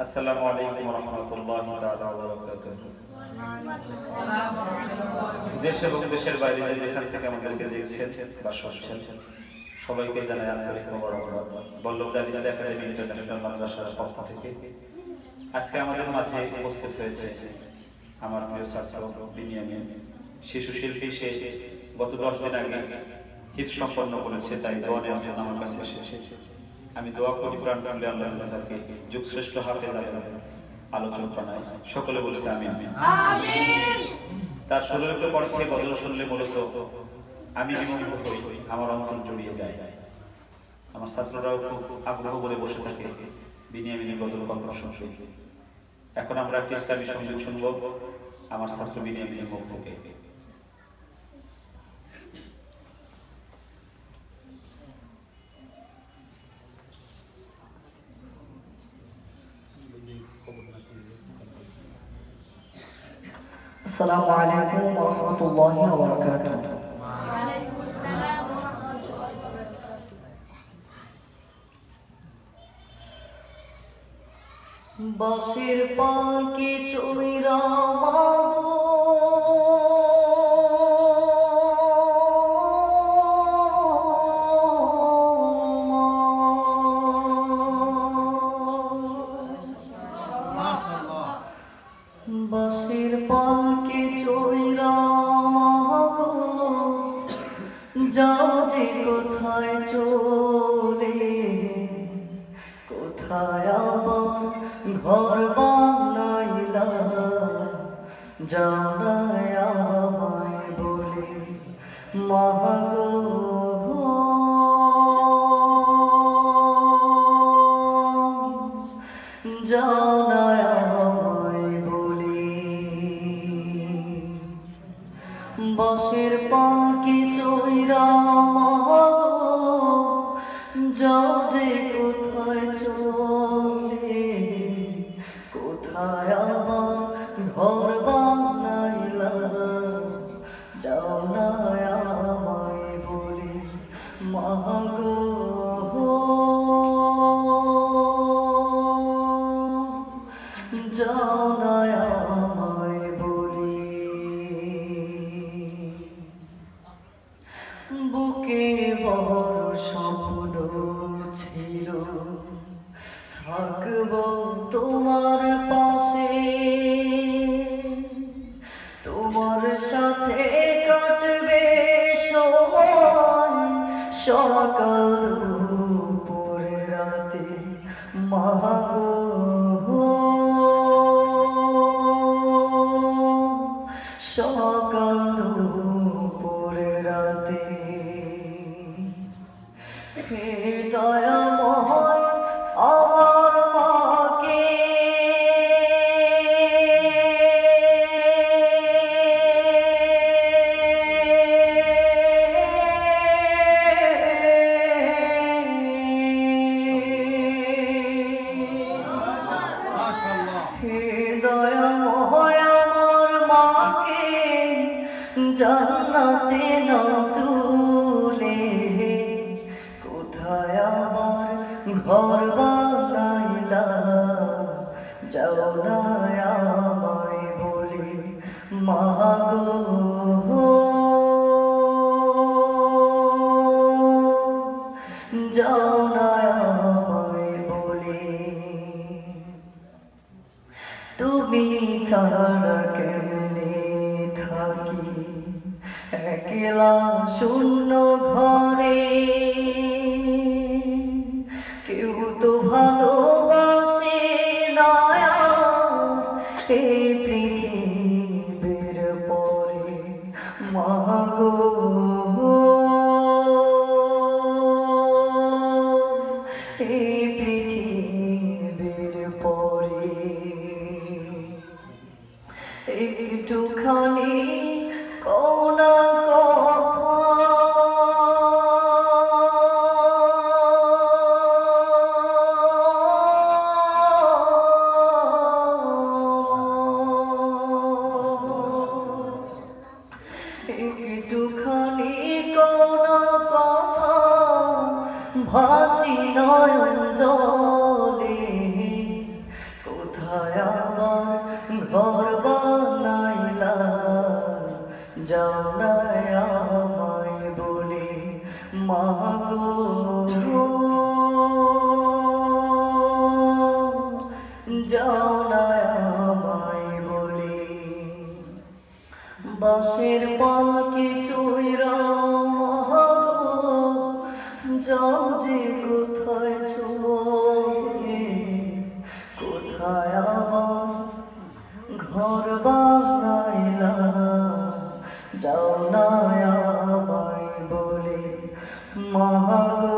আসসালামু আলাইকুম ওয়া রাহমাতুল্লাহি তাআলা ওয়া বারাকাতুহু। দেশ এবং দেশের বাইরে যেখান থেকে আমাদেরকে দেখছেন বা শুনছেন সবাইকে জানাই আন্তরিক মোবারকবাদ। বল্লভদাস ইসলাম একাডেমি ইন্টারন্যাশনাল মাদ্রাসার পক্ষ থেকে আজকে আমাদের মাঝে উপস্থিত হয়েছে আমার প্রিয় ছাত্র বিনিয়ামিন। শিশু শিল্পী সে গত 10 দিন আগে হিফজ সম্পন্ন করেছে, তাই দোয়া নেওয়ার জন্য আমার কাছে এসেছে। আমি দোয়া করি প্রাণ প্রাণে আল্লাহ তাকে যুগশ্রেষ্ঠ হাফেজ আলোচনা বানায়। সকলে বলছে আমিন। তার শরীরের পর থেকে গজল শুনলে মূলত আমি বিমুগ্ধ হই, আমার অন্তর জড়িয়ে যায়। আমার ছাত্ররাও খুব আগ্রহ করে বসে থাকে বিনিয়ামিনের গজল কল্পনা শুনতে। এখন আমরা একটি ইসলামী সঙ্গীত শুনব আমার ছাত্র বিনিয়ামিনের মুখ থেকে। السلام عليكم ورحمة الله وبركاته. وعليكم السلام ورحمة الله وبركاته. বাঁশের পালকি চইরা বাঁশের পালকি চইরা মাগো যাও যে কোথায় চলে, কোথায় আবার ঘর বানাইলা, জানায় আমায় বলে মাগো জানায় আমায় বলে। বাঁশের পাখি চইরা মাগো যাও যে কোথায় চলে, কোথায় আবার ঘর বানাইলা, যাও না আমায় বলে মাগো যাও না আমায় বলে। বুকে বড় স্বপ্ন ছিল থাকবো তোমার পাশে, তোমার সাথে কাটবে সময় সকাল দুপুরে রাতে মাগো সকাল দুপুরে রাতে। হে দয়াময় আমার মাকে হে দয়াময় আমার মাকে জান্নাতে না তুলে, কোথায় আবার ঘর বানাইলা, যাও না আমায় বলে মাগো যাও না আমায় বলে। তুমি ছাড়া কেমনে থাকি একলা শূন্য ঘরে, কেউ তো ভালোবাসে না এই পৃথিবীর পরে মাগো এই পৃথিবীর পরে। একটুখানি কোনা কথা কোথায় আমার ঘর বানাইলা যাও না আমায় বলে মাগো যাও না আমায় বলে বাঁশের পালকি চইরা মাগো যাও যে কোথায় চলে কোথায় আমার ঘর বানাইলা যাও না আমায় বলে মাগো